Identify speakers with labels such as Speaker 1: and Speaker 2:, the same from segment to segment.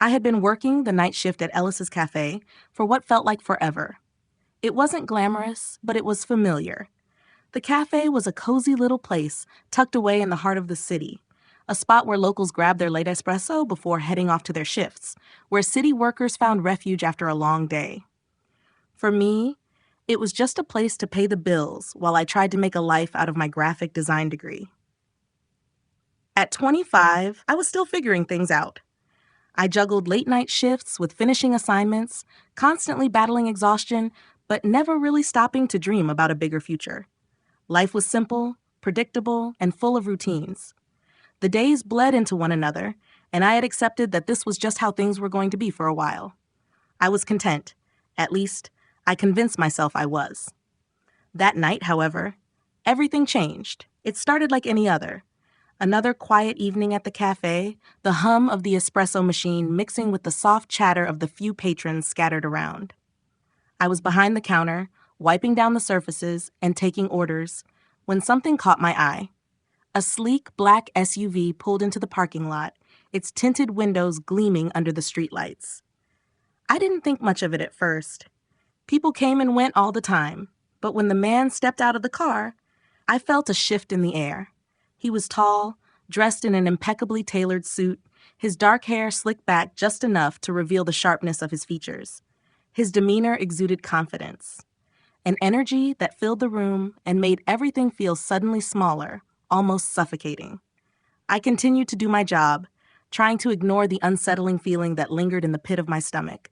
Speaker 1: I had been working the night shift at Ellis's Cafe for what felt like forever. It wasn't glamorous, but it was familiar. The cafe was a cozy little place tucked away in the heart of the city, a spot where locals grabbed their late espresso before heading off to their shifts, where city workers found refuge after a long day. For me, it was just a place to pay the bills while I tried to make a life out of my graphic design degree. At 25, I was still figuring things out. I juggled late-night shifts with finishing assignments, constantly battling exhaustion, but never really stopping to dream about a bigger future. Life was simple, predictable, and full of routines. The days bled into one another, and I had accepted that this was just how things were going to be for a while. I was content. At least, I convinced myself I was. That night, however, everything changed. It started like any other. Another quiet evening at the cafe, the hum of the espresso machine mixing with the soft chatter of the few patrons scattered around. I was behind the counter, wiping down the surfaces and taking orders, when something caught my eye. A sleek black SUV pulled into the parking lot, its tinted windows gleaming under the streetlights. I didn't think much of it at first. People came and went all the time, but when the man stepped out of the car, I felt a shift in the air. He was tall, dressed in an impeccably tailored suit, his dark hair slicked back just enough to reveal the sharpness of his features. His demeanor exuded confidence, an energy that filled the room and made everything feel suddenly smaller, almost suffocating. I continued to do my job, trying to ignore the unsettling feeling that lingered in the pit of my stomach.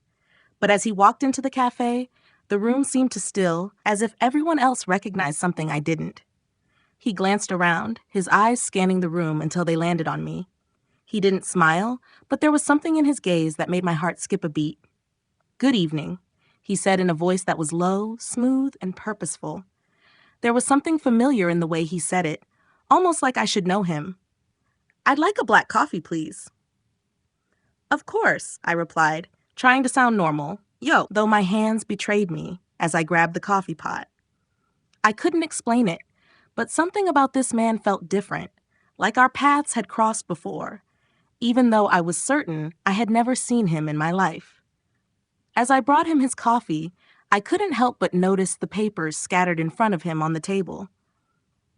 Speaker 1: But as he walked into the cafe, the room seemed to still, as if everyone else recognized something I didn't. He glanced around, his eyes scanning the room until they landed on me. He didn't smile, but there was something in his gaze that made my heart skip a beat. "Good evening," he said in a voice that was low, smooth, and purposeful. There was something familiar in the way he said it, almost like I should know him. "I'd like a black coffee, please." "Of course," I replied, trying to sound normal, though my hands betrayed me as I grabbed the coffee pot. I couldn't explain it, but something about this man felt different, like our paths had crossed before, even though I was certain I had never seen him in my life. As I brought him his coffee, I couldn't help but notice the papers scattered in front of him on the table.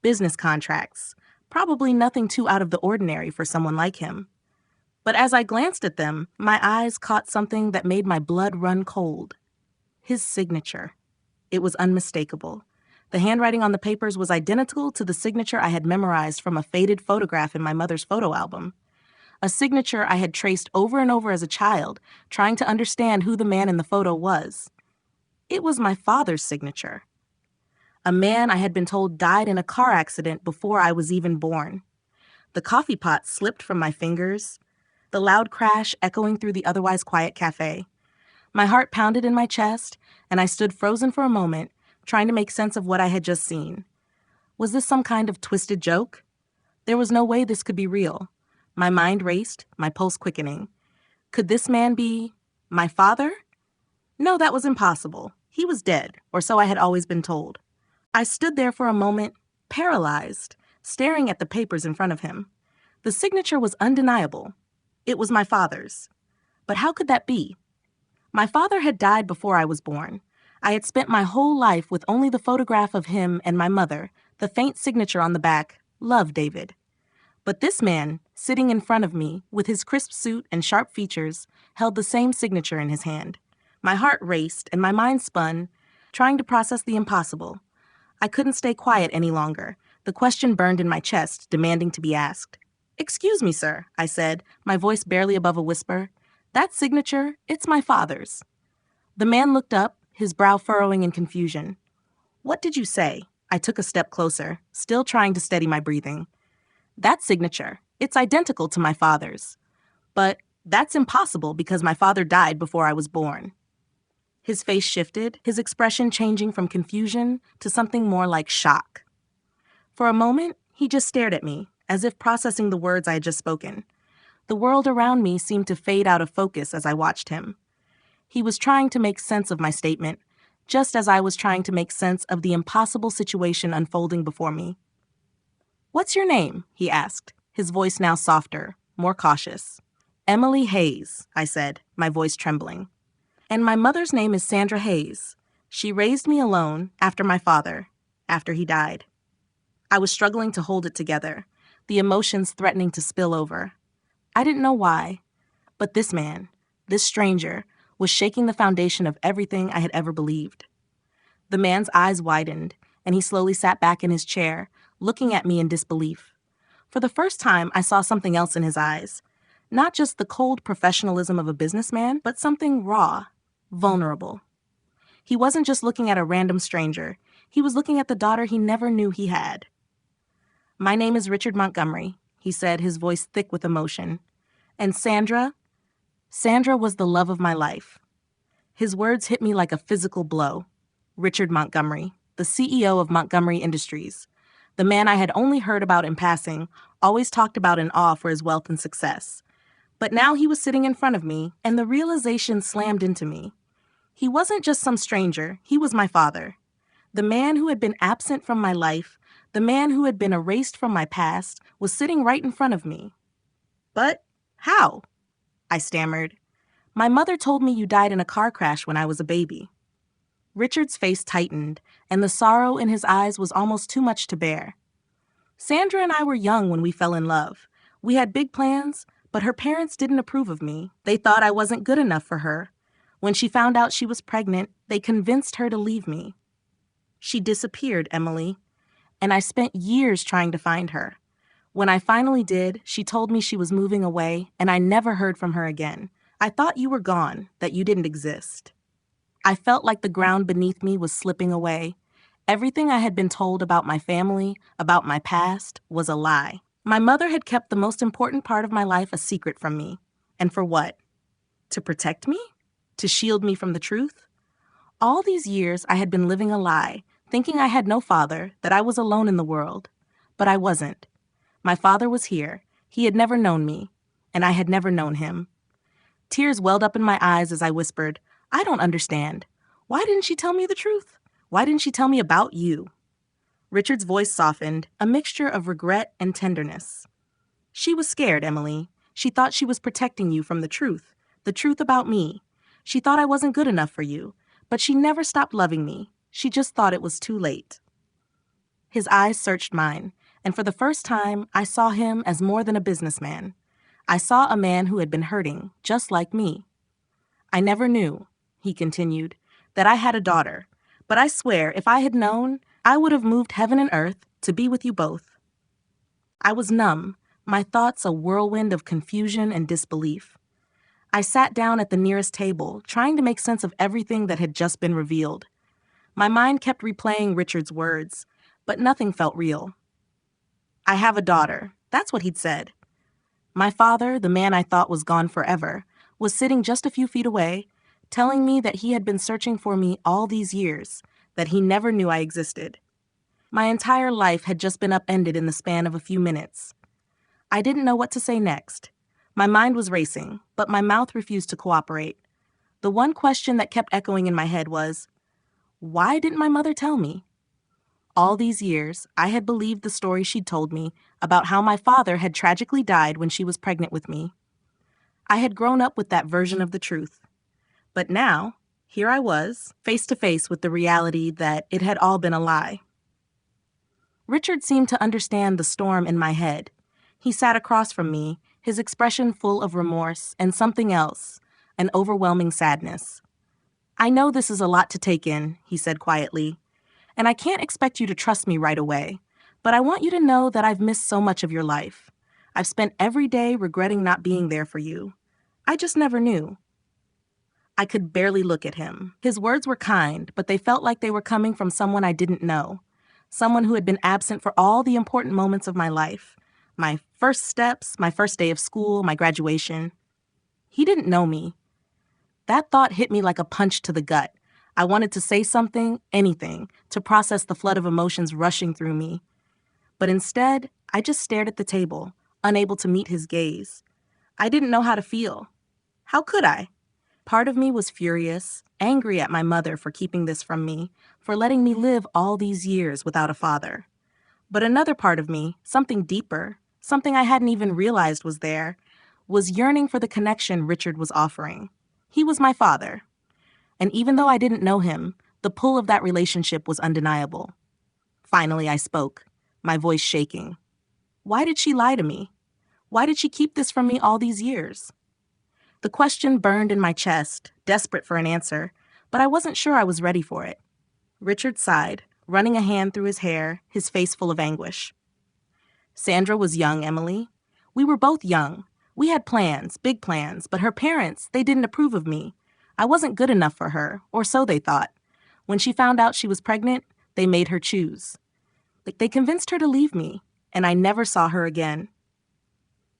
Speaker 1: Business contracts, probably nothing too out of the ordinary for someone like him. But as I glanced at them, my eyes caught something that made my blood run cold. His signature. It was unmistakable. The handwriting on the papers was identical to the signature I had memorized from a faded photograph in my mother's photo album. A signature I had traced over and over as a child, trying to understand who the man in the photo was. It was my father's signature. A man I had been told died in a car accident before I was even born. The coffee pot slipped from my fingers, the loud crash echoing through the otherwise quiet cafe. My heart pounded in my chest, and I stood frozen for a moment, trying to make sense of what I had just seen. Was this some kind of twisted joke? There was no way this could be real. My mind raced, my pulse quickening. Could this man be my father? No, that was impossible. He was dead, or so I had always been told. I stood there for a moment, paralyzed, staring at the papers in front of him. The signature was undeniable. It was my father's. But how could that be? My father had died before I was born. I had spent my whole life with only the photograph of him and my mother, the faint signature on the back, "Love, David." But this man, sitting in front of me, with his crisp suit and sharp features, held the same signature in his hand. My heart raced and my mind spun, trying to process the impossible. I couldn't stay quiet any longer. The question burned in my chest, demanding to be asked. "Excuse me, sir," I said, my voice barely above a whisper. "That signature, it's my father's." The man looked up, his brow furrowing in confusion. "What did you say?" I took a step closer, still trying to steady my breathing. "That signature, it's identical to my father's. But that's impossible because my father died before I was born." His face shifted, his expression changing from confusion to something more like shock. For a moment, he just stared at me, as if processing the words I had just spoken. The world around me seemed to fade out of focus as I watched him. He was trying to make sense of my statement, just as I was trying to make sense of the impossible situation unfolding before me. "What's your name?" he asked, his voice now softer, more cautious. Emily Hayes, I said, my voice trembling. And my mother's name is Sandra Hayes. She raised me alone after my father, after he died. I was struggling to hold it together, the emotions threatening to spill over. I didn't know why, but this man, this stranger, was shaking the foundation of everything I had ever believed. The man's eyes widened, and he slowly sat back in his chair, looking at me in disbelief. For the first time, I saw something else in his eyes. Not just the cold professionalism of a businessman, but something raw, vulnerable. He wasn't just looking at a random stranger. He was looking at the daughter he never knew he had. "My name is Richard Montgomery," he said, his voice thick with emotion. "And Sandra was the love of my life." His words hit me like a physical blow. Richard Montgomery, the CEO of Montgomery Industries, the man I had only heard about in passing, always talked about in awe for his wealth and success. But now he was sitting in front of me, and the realization slammed into me. He wasn't just some stranger, he was my father. The man who had been absent from my life, the man who had been erased from my past, was sitting right in front of me. "But how?" I stammered. "My mother told me you died in a car crash when I was a baby." Richard's face tightened, and the sorrow in his eyes was almost too much to bear. "Sandra and I were young when we fell in love. We had big plans, but her parents didn't approve of me. They thought I wasn't good enough for her. When she found out she was pregnant, they convinced her to leave me. She disappeared, Emily, and I spent years trying to find her. When I finally did, she told me she was moving away, and I never heard from her again. I thought you were gone, that you didn't exist." I felt like the ground beneath me was slipping away. Everything I had been told about my family, about my past, was a lie. My mother had kept the most important part of my life a secret from me. And for what? To protect me? To shield me from the truth? All these years I had been living a lie, thinking I had no father, that I was alone in the world. But I wasn't. My father was here. He had never known me, and I had never known him. Tears welled up in my eyes as I whispered, "I don't understand. Why didn't she tell me the truth? Why didn't she tell me about you?" Richard's voice softened, a mixture of regret and tenderness. "She was scared, Emily. She thought she was protecting you from the truth about me. She thought I wasn't good enough for you, but she never stopped loving me. She just thought it was too late." His eyes searched mine, and for the first time, I saw him as more than a businessman. I saw a man who had been hurting, just like me. "I never knew," he continued, "that I had a daughter, but I swear if I had known, I would have moved heaven and earth to be with you both." I was numb, my thoughts a whirlwind of confusion and disbelief. I sat down at the nearest table, trying to make sense of everything that had just been revealed. My mind kept replaying Richard's words, but nothing felt real. "I have a daughter," that's what he'd said. My father, the man I thought was gone forever, was sitting just a few feet away, telling me that he had been searching for me all these years, that he never knew I existed. My entire life had just been upended in the span of a few minutes. I didn't know what to say next. My mind was racing, but my mouth refused to cooperate. The one question that kept echoing in my head was, why didn't my mother tell me? All these years, I had believed the story she'd told me about how my father had tragically died when she was pregnant with me. I had grown up with that version of the truth. But now, here I was, face to face with the reality that it had all been a lie. Richard seemed to understand the storm in my head. He sat across from me, his expression full of remorse and something else, an overwhelming sadness. "I know this is a lot to take in," he said quietly, "and I can't expect you to trust me right away, but I want you to know that I've missed so much of your life. I've spent every day regretting not being there for you. I just never knew." I could barely look at him. His words were kind, but they felt like they were coming from someone I didn't know, someone who had been absent for all the important moments of my life. My first steps, my first day of school, my graduation. He didn't know me. That thought hit me like a punch to the gut. I wanted to say something, anything, to process the flood of emotions rushing through me. But instead, I just stared at the table, unable to meet his gaze. I didn't know how to feel. How could I? Part of me was furious, angry at my mother for keeping this from me, for letting me live all these years without a father. But another part of me, something deeper, something I hadn't even realized was there, was yearning for the connection Richard was offering. He was my father. And even though I didn't know him, the pull of that relationship was undeniable. Finally, I spoke, my voice shaking. Why did she lie to me? Why did she keep this from me all these years? The question burned in my chest, desperate for an answer, but I wasn't sure I was ready for it. Richard sighed, running a hand through his hair, his face full of anguish. Sandra was young, Emily. We were both young. We had plans, big plans, but her parents, they didn't approve of me. I wasn't good enough for her, or so they thought. When she found out she was pregnant, they made her choose. They convinced her to leave me, and I never saw her again.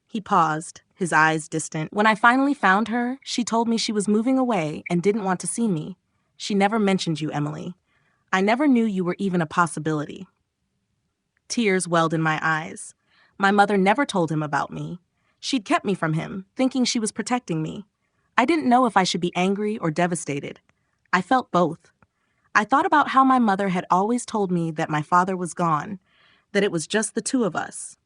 Speaker 1: He paused, his eyes distant. When I finally found her, she told me she was moving away and didn't want to see me. She never mentioned you, Emily. I never knew you were even a possibility. Tears welled in my eyes. My mother never told him about me. She'd kept me from him, thinking she was protecting me. I didn't know if I should be angry or devastated. I felt both. I thought about how my mother had always told me that my father was gone, that it was just the two of us.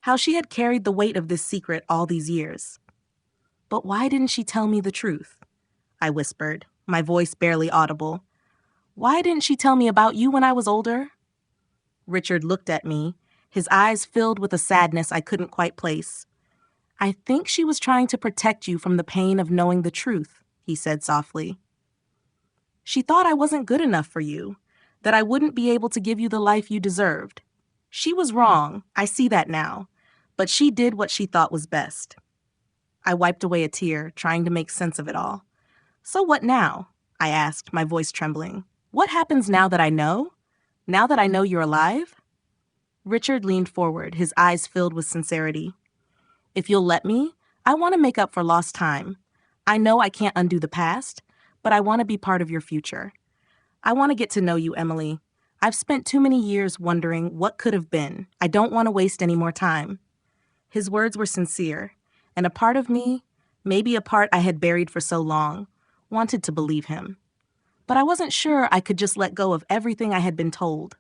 Speaker 1: How she had carried the weight of this secret all these years. But why didn't she tell me the truth? I whispered, my voice barely audible. Why didn't she tell me about you when I was older? Richard looked at me, his eyes filled with a sadness I couldn't quite place. I think she was trying to protect you from the pain of knowing the truth, he said softly. She thought I wasn't good enough for you, that I wouldn't be able to give you the life you deserved. She was wrong, I see that now, but she did what she thought was best. I wiped away a tear, trying to make sense of it all. So what now? I asked, my voice trembling. What happens now that I know? Now that I know you're alive? Richard leaned forward, his eyes filled with sincerity. If you'll let me, I want to make up for lost time. I know I can't undo the past, but I want to be part of your future. I want to get to know you, Emily. I've spent too many years wondering what could have been. I don't want to waste any more time. His words were sincere, and a part of me, maybe a part I had buried for so long, wanted to believe him. But I wasn't sure I could just let go of everything I had been told.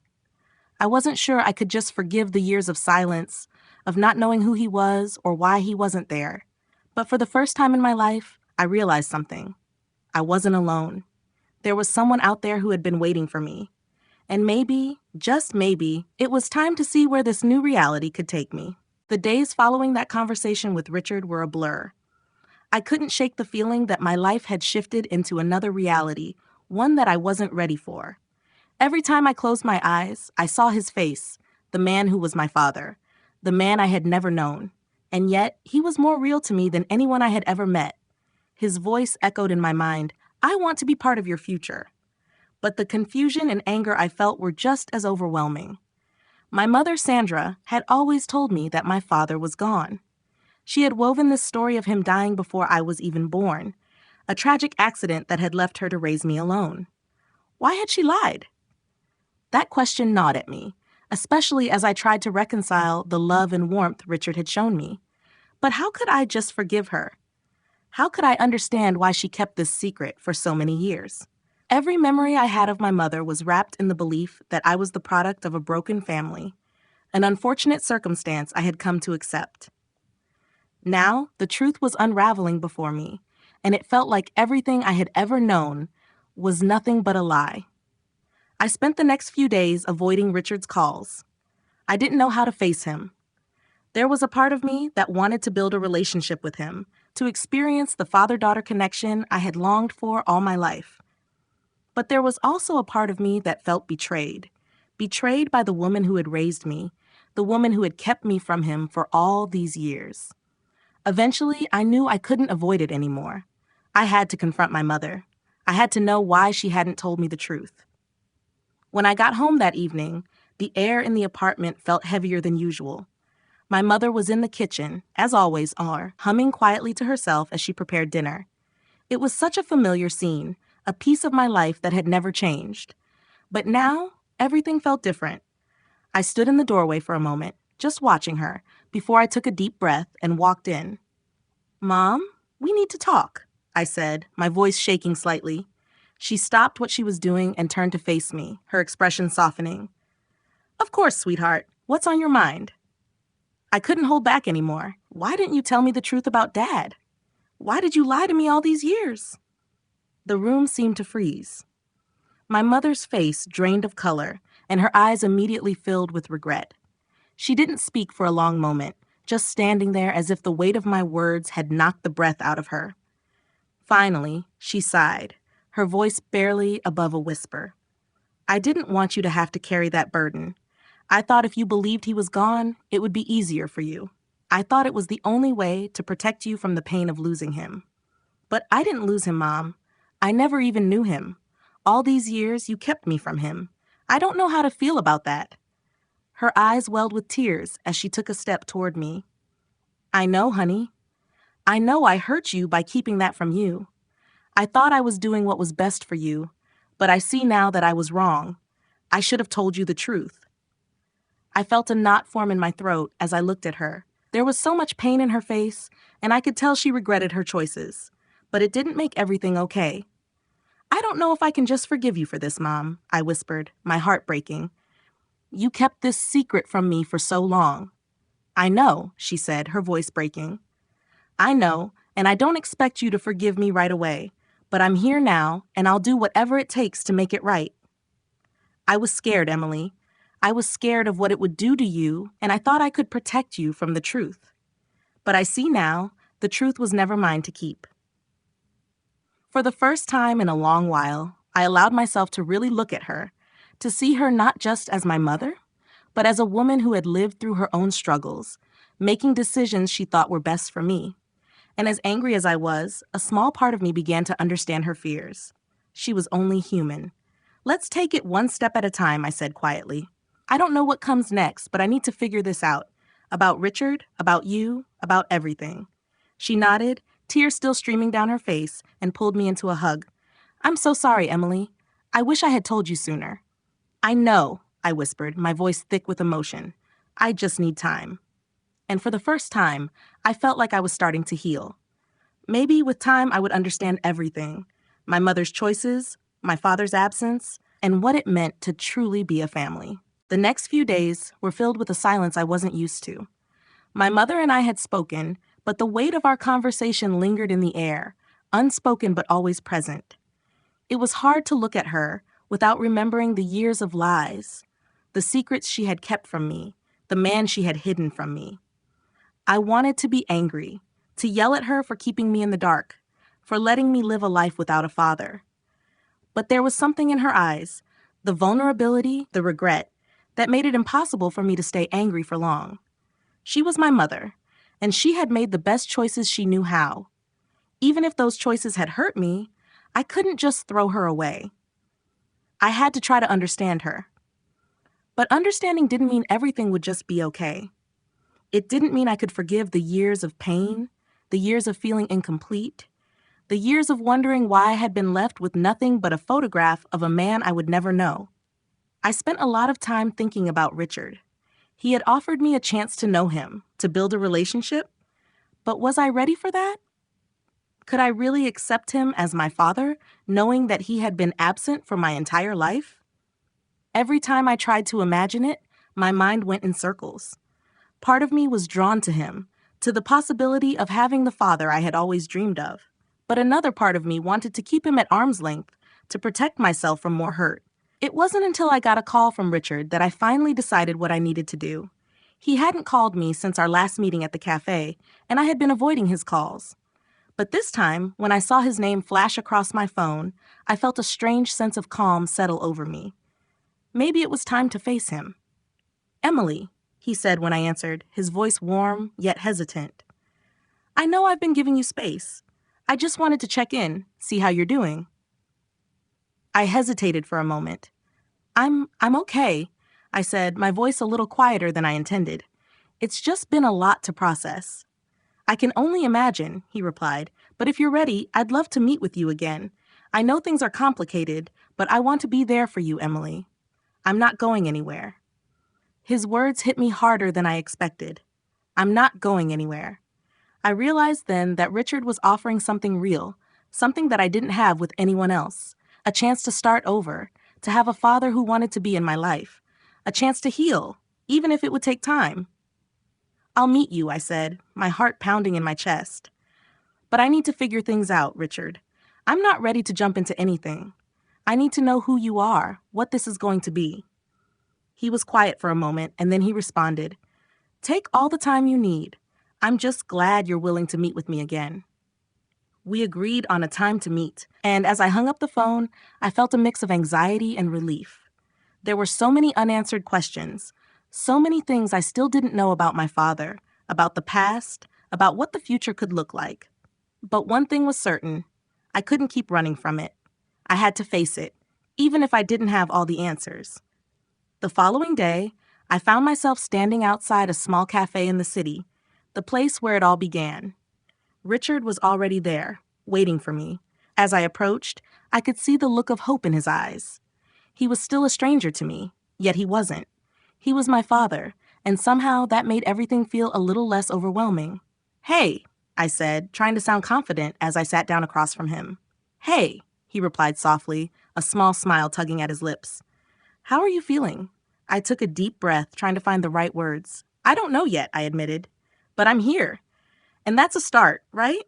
Speaker 1: I wasn't sure I could just forgive the years of silence, of not knowing who he was or why he wasn't there. But for the first time in my life, I realized something. I wasn't alone. There was someone out there who had been waiting for me. And maybe, just maybe, it was time to see where this new reality could take me. The days following that conversation with Richard were a blur. I couldn't shake the feeling that my life had shifted into another reality, one that I wasn't ready for. Every time I closed my eyes, I saw his face, the man who was my father, the man I had never known. And yet, he was more real to me than anyone I had ever met. His voice echoed in my mind, I want to be part of your future. But the confusion and anger I felt were just as overwhelming. My mother, Sandra, had always told me that my father was gone. She had woven this story of him dying before I was even born, a tragic accident that had left her to raise me alone. Why had she lied? That question gnawed at me, especially as I tried to reconcile the love and warmth Richard had shown me. But how could I just forgive her? How could I understand why she kept this secret for so many years? Every memory I had of my mother was wrapped in the belief that I was the product of a broken family, an unfortunate circumstance I had come to accept. Now, the truth was unraveling before me, and it felt like everything I had ever known was nothing but a lie. I spent the next few days avoiding Richard's calls. I didn't know how to face him. There was a part of me that wanted to build a relationship with him, to experience the father-daughter connection I had longed for all my life. But there was also a part of me that felt betrayed by the woman who had raised me, the woman who had kept me from him for all these years. Eventually, I knew I couldn't avoid it anymore. I had to confront my mother. I had to know why she hadn't told me the truth. When I got home that evening, the air in the apartment felt heavier than usual. My mother was in the kitchen, as always are, humming quietly to herself as she prepared dinner. It was such a familiar scene, a piece of my life that had never changed. But now, everything felt different. I stood in the doorway for a moment, just watching her, before I took a deep breath and walked in. "Mom, we need to talk," I said, my voice shaking slightly. She stopped what she was doing and turned to face me, her expression softening. "Of course, sweetheart. What's on your mind?" I couldn't hold back anymore. Why didn't you tell me the truth about Dad? Why did you lie to me all these years?" The room seemed to freeze. My mother's face drained of color, and her eyes immediately filled with regret. She didn't speak for a long moment, just standing there as if the weight of my words had knocked the breath out of her. Finally, she sighed, her voice barely above a whisper. "I didn't want you to have to carry that burden. I thought if you believed he was gone, it would be easier for you. I thought it was the only way to protect you from the pain of losing him. But I didn't lose him, Mom. I never even knew him. All these years, you kept me from him. I don't know how to feel about that." Her eyes welled with tears as she took a step toward me. "I know, honey. I know I hurt you by keeping that from you. I thought I was doing what was best for you, but I see now that I was wrong. I should have told you the truth." I felt a knot form in my throat as I looked at her. There was so much pain in her face, and I could tell she regretted her choices. But it didn't make everything okay. "I don't know if I can just forgive you for this, Mom," I whispered, my heart breaking. "You kept this secret from me for so long." "I know," she said, her voice breaking. "I know, and I don't expect you to forgive me right away, but I'm here now, and I'll do whatever it takes to make it right." I was scared, Emily. I was scared of what it would do to you, and I thought I could protect you from the truth. But I see now, the truth was never mine to keep. For the first time in a long while, I allowed myself to really look at her, to see her not just as my mother, but as a woman who had lived through her own struggles, making decisions she thought were best for me. And as angry as I was, a small part of me began to understand her fears. She was only human. "Let's take it one step at a time," I said quietly. "I don't know what comes next, but I need to figure this out. About Richard, about you, about everything." She nodded, tears still streaming down her face, and pulled me into a hug. "I'm so sorry, Emily. I wish I had told you sooner." "I know," I whispered, my voice thick with emotion. "I just need time." And for the first time, I felt like I was starting to heal. Maybe with time I would understand everything. My mother's choices, my father's absence, and what it meant to truly be a family. The next few days were filled with a silence I wasn't used to. My mother and I had spoken, but the weight of our conversation lingered in the air, unspoken but always present. It was hard to look at her without remembering the years of lies, the secrets she had kept from me, the man she had hidden from me. I wanted to be angry, to yell at her for keeping me in the dark, for letting me live a life without a father. But there was something in her eyes, the vulnerability, the regret, that made it impossible for me to stay angry for long. She was my mother, and she had made the best choices she knew how. Even if those choices had hurt me, I couldn't just throw her away. I had to try to understand her. But understanding didn't mean everything would just be okay. It didn't mean I could forgive the years of pain, the years of feeling incomplete, the years of wondering why I had been left with nothing but a photograph of a man I would never know. I spent a lot of time thinking about Richard. He had offered me a chance to know him, to build a relationship. But was I ready for that? Could I really accept him as my father, knowing that he had been absent for my entire life? Every time I tried to imagine it, my mind went in circles. Part of me was drawn to him, to the possibility of having the father I had always dreamed of. But another part of me wanted to keep him at arm's length, to protect myself from more hurt. It wasn't until I got a call from Richard that I finally decided what I needed to do. He hadn't called me since our last meeting at the cafe, and I had been avoiding his calls. But this time, when I saw his name flash across my phone, I felt a strange sense of calm settle over me. Maybe it was time to face him. "Emily," he said when I answered, his voice warm yet hesitant. "I know I've been giving you space. I just wanted to check in, see how you're doing." I hesitated for a moment. I'm okay," I said, my voice a little quieter than I intended. "It's just been a lot to process." "I can only imagine," he replied, "but if you're ready, I'd love to meet with you again. I know things are complicated, but I want to be there for you, Emily. I'm not going anywhere." His words hit me harder than I expected. I'm not going anywhere. I realized then that Richard was offering something real, something that I didn't have with anyone else, a chance to start over, to have a father who wanted to be in my life, a chance to heal, even if it would take time. I'll meet you, I said, my heart pounding in my chest. But I need to figure things out, Richard. I'm not ready to jump into anything. I need to know who you are, what this is going to be. He was quiet for a moment, and then he responded, Take all the time you need. I'm just glad you're willing to meet with me again. We agreed on a time to meet, and as I hung up the phone, I felt a mix of anxiety and relief. There were so many unanswered questions, so many things I still didn't know about my father, about the past, about what the future could look like. But one thing was certain, I couldn't keep running from it. I had to face it, even if I didn't have all the answers. The following day, I found myself standing outside a small cafe in the city, the place where it all began. Richard was already there, waiting for me. As I approached, I could see the look of hope in his eyes. He was still a stranger to me, yet he wasn't. He was my father, and somehow that made everything feel a little less overwhelming. Hey, I said, trying to sound confident as I sat down across from him. Hey, he replied softly, a small smile tugging at his lips. How are you feeling? I took a deep breath, trying to find the right words. I don't know yet, I admitted, but I'm here. And that's a start, right?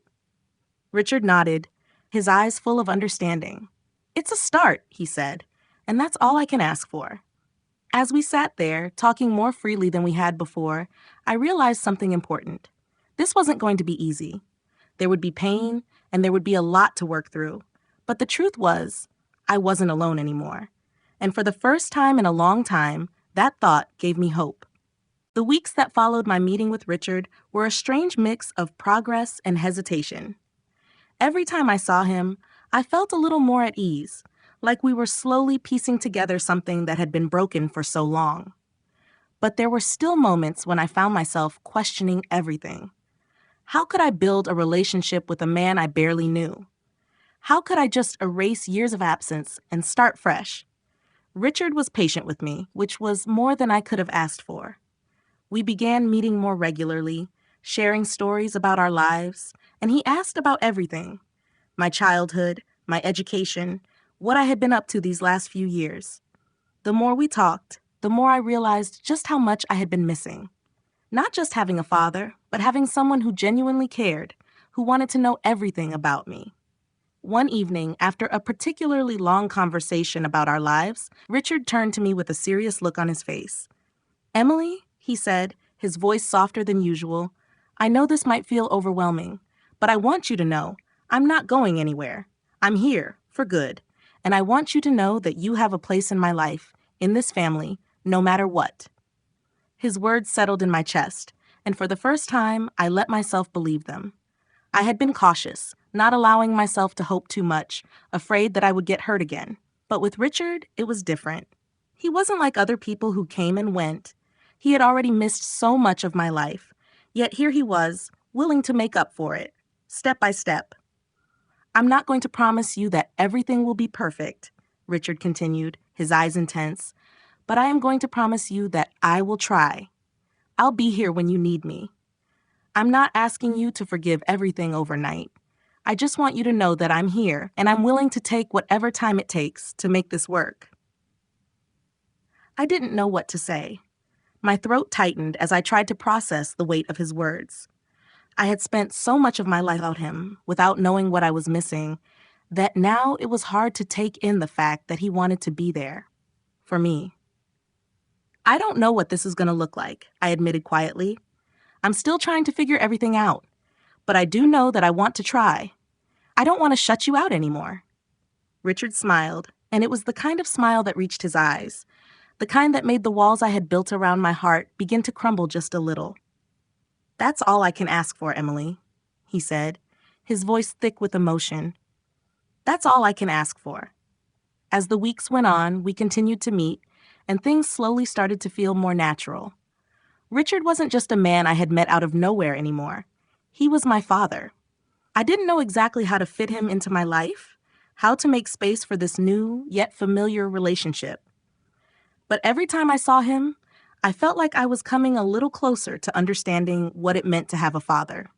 Speaker 1: Richard nodded, his eyes full of understanding. It's a start, he said, and that's all I can ask for. As we sat there, talking more freely than we had before, I realized something important. This wasn't going to be easy. There would be pain, and there would be a lot to work through. But the truth was, I wasn't alone anymore. And for the first time in a long time, that thought gave me hope. The weeks that followed my meeting with Richard were a strange mix of progress and hesitation. Every time I saw him, I felt a little more at ease, like we were slowly piecing together something that had been broken for so long. But there were still moments when I found myself questioning everything. How could I build a relationship with a man I barely knew? How could I just erase years of absence and start fresh? Richard was patient with me, which was more than I could have asked for. We began meeting more regularly, sharing stories about our lives, and he asked about everything. My childhood, my education, what I had been up to these last few years. The more we talked, the more I realized just how much I had been missing. Not just having a father, but having someone who genuinely cared, who wanted to know everything about me. One evening, after a particularly long conversation about our lives, Richard turned to me with a serious look on his face. Emily, he said, his voice softer than usual, I know this might feel overwhelming, but I want you to know I'm not going anywhere. I'm here, for good, and I want you to know that you have a place in my life, in this family, no matter what. His words settled in my chest, and for the first time, I let myself believe them. I had been cautious, not allowing myself to hope too much, afraid that I would get hurt again. But with Richard, it was different. He wasn't like other people who came and went. He had already missed so much of my life, yet here he was, willing to make up for it, step by step. I'm not going to promise you that everything will be perfect, Richard continued, his eyes intense, but I am going to promise you that I will try. I'll be here when you need me. I'm not asking you to forgive everything overnight. I just want you to know that I'm here, and I'm willing to take whatever time it takes to make this work. I didn't know what to say. My throat tightened as I tried to process the weight of his words. I had spent so much of my life without him, without knowing what I was missing, that now it was hard to take in the fact that he wanted to be there. For me. I don't know what this is going to look like, I admitted quietly. I'm still trying to figure everything out, but I do know that I want to try. I don't want to shut you out anymore. Richard smiled, and it was the kind of smile that reached his eyes, the kind that made the walls I had built around my heart begin to crumble just a little. That's all I can ask for, Emily, he said, his voice thick with emotion. That's all I can ask for. As the weeks went on, we continued to meet, and things slowly started to feel more natural. Richard wasn't just a man I had met out of nowhere anymore. He was my father. I didn't know exactly how to fit him into my life, how to make space for this new, yet familiar relationship. But every time I saw him, I felt like I was coming a little closer to understanding what it meant to have a father,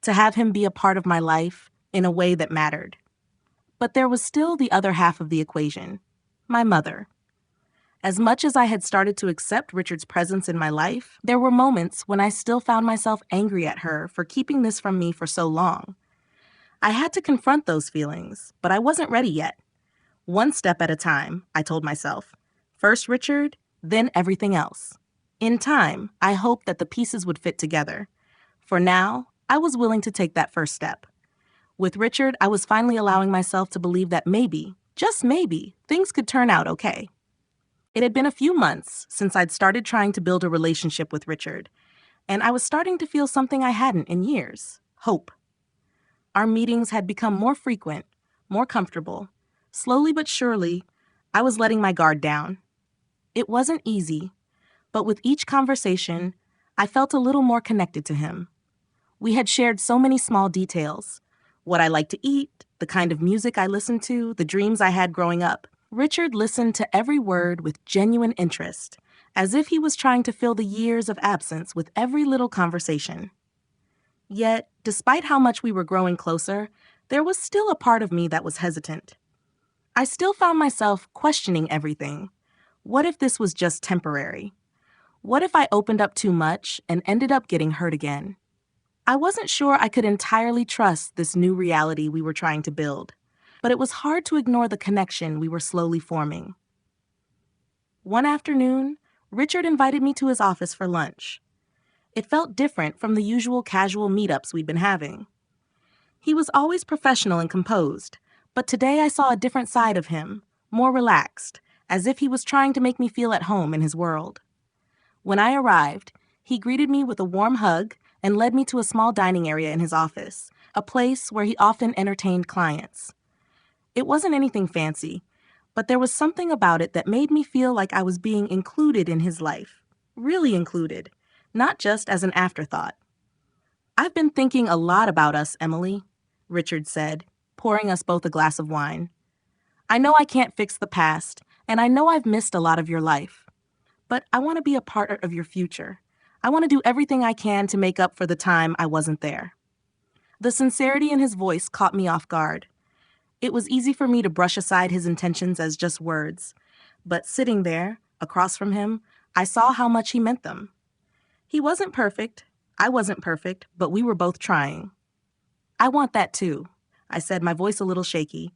Speaker 1: to have him be a part of my life in a way that mattered. But there was still the other half of the equation, my mother. As much as I had started to accept Richard's presence in my life, there were moments when I still found myself angry at her for keeping this from me for so long. I had to confront those feelings, but I wasn't ready yet. One step at a time, I told myself. First Richard, then everything else. In time, I hoped that the pieces would fit together. For now, I was willing to take that first step. With Richard, I was finally allowing myself to believe that maybe, just maybe, things could turn out okay. It had been a few months since I'd started trying to build a relationship with Richard, and I was starting to feel something I hadn't in years: hope. Our meetings had become more frequent, more comfortable. Slowly but surely, I was letting my guard down. It wasn't easy, but with each conversation, I felt a little more connected to him. We had shared so many small details: what I liked to eat, the kind of music I listened to, the dreams I had growing up. Richard listened to every word with genuine interest, as if he was trying to fill the years of absence with every little conversation. Yet, despite how much we were growing closer, there was still a part of me that was hesitant. I still found myself questioning everything. What if this was just temporary? What if I opened up too much and ended up getting hurt again? I wasn't sure I could entirely trust this new reality we were trying to build, but it was hard to ignore the connection we were slowly forming. One afternoon, Richard invited me to his office for lunch. It felt different from the usual casual meetups we'd been having. He was always professional and composed, but today I saw a different side of him, more relaxed, as if he was trying to make me feel at home in his world. When I arrived, he greeted me with a warm hug and led me to a small dining area in his office, a place where he often entertained clients. It wasn't anything fancy, but there was something about it that made me feel like I was being included in his life, really included, not just as an afterthought. "I've been thinking a lot about us, Emily," Richard said, pouring us both a glass of wine. "I know I can't fix the past, and I know I've missed a lot of your life. But I want to be a part of your future. I want to do everything I can to make up for the time I wasn't there." The sincerity in his voice caught me off guard. It was easy for me to brush aside his intentions as just words, but sitting there, across from him, I saw how much he meant them. He wasn't perfect, I wasn't perfect, but we were both trying. "I want that too," I said, my voice a little shaky.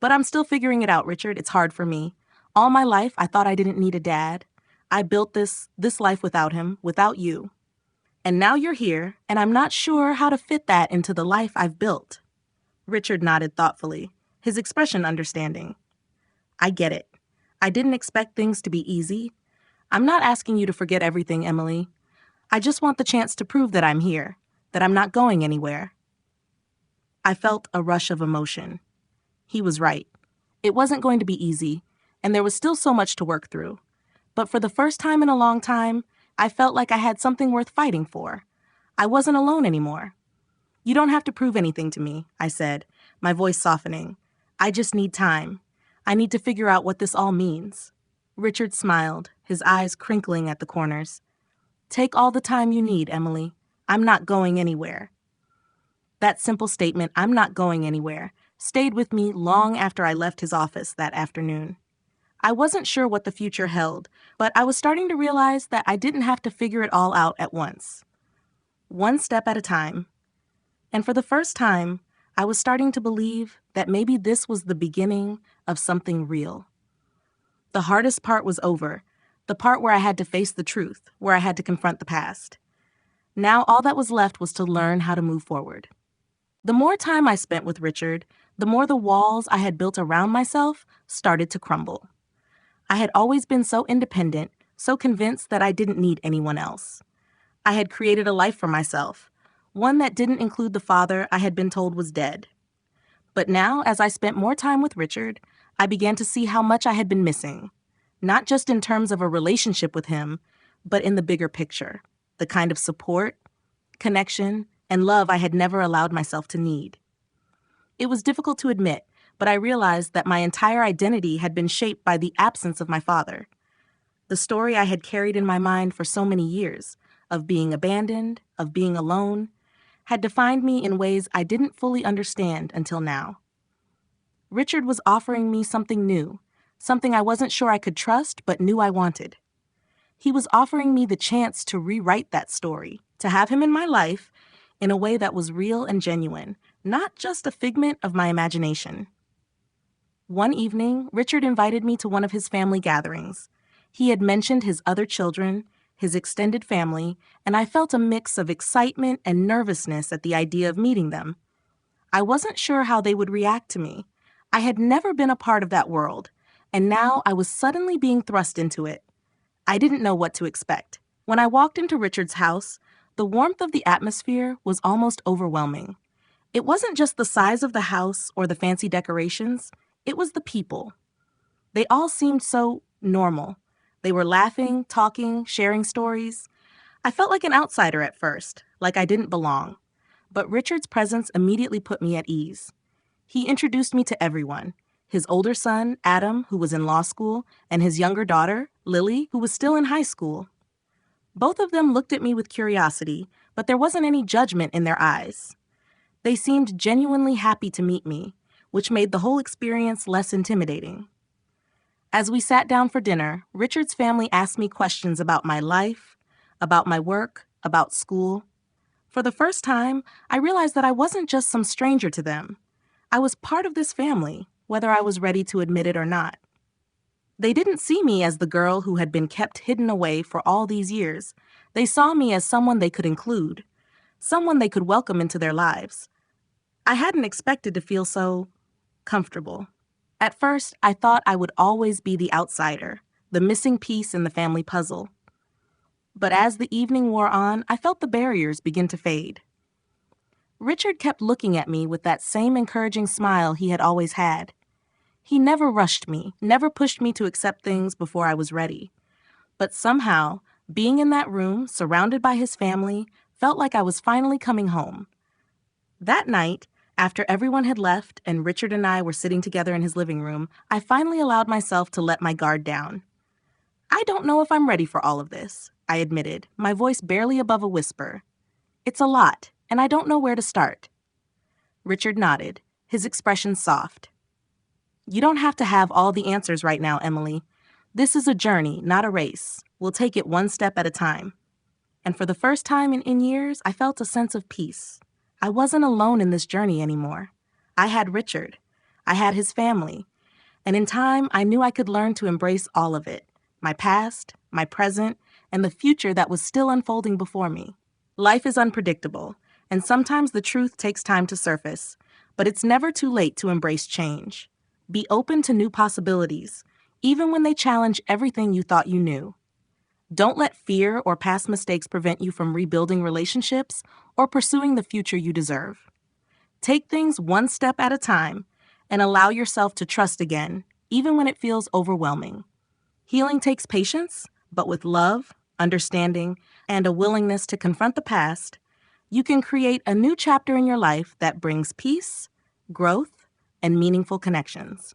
Speaker 1: "But I'm still figuring it out, Richard. It's hard for me. All my life, I thought I didn't need a dad. I built this life without him, without you. And now you're here, and I'm not sure how to fit that into the life I've built." Richard nodded thoughtfully, his expression understanding. "I get it. I didn't expect things to be easy. I'm not asking you to forget everything, Emily. I just want the chance to prove that I'm here, that I'm not going anywhere." I felt a rush of emotion. He was right. It wasn't going to be easy, and there was still so much to work through. But for the first time in a long time, I felt like I had something worth fighting for. I wasn't alone anymore. "You don't have to prove anything to me," I said, my voice softening. "I just need time. I need to figure out what this all means." Richard smiled, his eyes crinkling at the corners. "Take all the time you need, Emily. I'm not going anywhere." That simple statement, "I'm not going anywhere," stayed with me long after I left his office that afternoon. I wasn't sure what the future held, but I was starting to realize that I didn't have to figure it all out at once. One step at a time. And for the first time, I was starting to believe that maybe this was the beginning of something real. The hardest part was over, the part where I had to face the truth, where I had to confront the past. Now all that was left was to learn how to move forward. The more time I spent with Richard, the more the walls I had built around myself started to crumble. I had always been so independent, so convinced that I didn't need anyone else. I had created a life for myself, one that didn't include the father I had been told was dead. But now, as I spent more time with Richard, I began to see how much I had been missing, not just in terms of a relationship with him, but in the bigger picture, the kind of support, connection, and love I had never allowed myself to need. It was difficult to admit, but I realized that my entire identity had been shaped by the absence of my father. The story I had carried in my mind for so many years, of being abandoned, of being alone, had defined me in ways I didn't fully understand until now. Richard was offering me something new, something I wasn't sure I could trust but knew I wanted. He was offering me the chance to rewrite that story, to have him in my life in a way that was real and genuine, not just a figment of my imagination. One evening, Richard invited me to one of his family gatherings. He had mentioned his other children, his extended family, and I felt a mix of excitement and nervousness at the idea of meeting them. I wasn't sure how they would react to me. I had never been a part of that world, and now I was suddenly being thrust into it. I didn't know what to expect. When I walked into Richard's house, the warmth of the atmosphere was almost overwhelming. It wasn't just the size of the house or the fancy decorations, it was the people. They all seemed so normal. They were laughing, talking, sharing stories. I felt like an outsider at first, like I didn't belong. But Richard's presence immediately put me at ease. He introduced me to everyone. His older son, Adam, who was in law school, and his younger daughter, Lily, who was still in high school. Both of them looked at me with curiosity, but there wasn't any judgment in their eyes. They seemed genuinely happy to meet me, which made the whole experience less intimidating. As we sat down for dinner, Richard's family asked me questions about my life, about my work, about school. For the first time, I realized that I wasn't just some stranger to them. I was part of this family, whether I was ready to admit it or not. They didn't see me as the girl who had been kept hidden away for all these years. They saw me as someone they could include, someone they could welcome into their lives. I hadn't expected to feel so comfortable. At first, I thought I would always be the outsider, the missing piece in the family puzzle. But as the evening wore on, I felt the barriers begin to fade. Richard kept looking at me with that same encouraging smile he had always had. He never rushed me, never pushed me to accept things before I was ready. But somehow, being in that room, surrounded by his family, felt like I was finally coming home. That night, after everyone had left and Richard and I were sitting together in his living room, I finally allowed myself to let my guard down. I don't know if I'm ready for all of this, I admitted, my voice barely above a whisper. It's a lot, and I don't know where to start. Richard nodded, his expression soft. You don't have to have all the answers right now, Emily. This is a journey, not a race. We'll take it one step at a time. And for the first time in years, I felt a sense of peace. I wasn't alone in this journey anymore. I had Richard. I had his family. And in time, I knew I could learn to embrace all of it. My past, my present, and the future that was still unfolding before me. Life is unpredictable, and sometimes the truth takes time to surface, but it's never too late to embrace change. Be open to new possibilities, even when they challenge everything you thought you knew. Don't let fear or past mistakes prevent you from rebuilding relationships or pursuing the future you deserve. Take things one step at a time and allow yourself to trust again, even when it feels overwhelming. Healing takes patience, but with love, understanding, and a willingness to confront the past, you can create a new chapter in your life that brings peace, growth, and meaningful connections.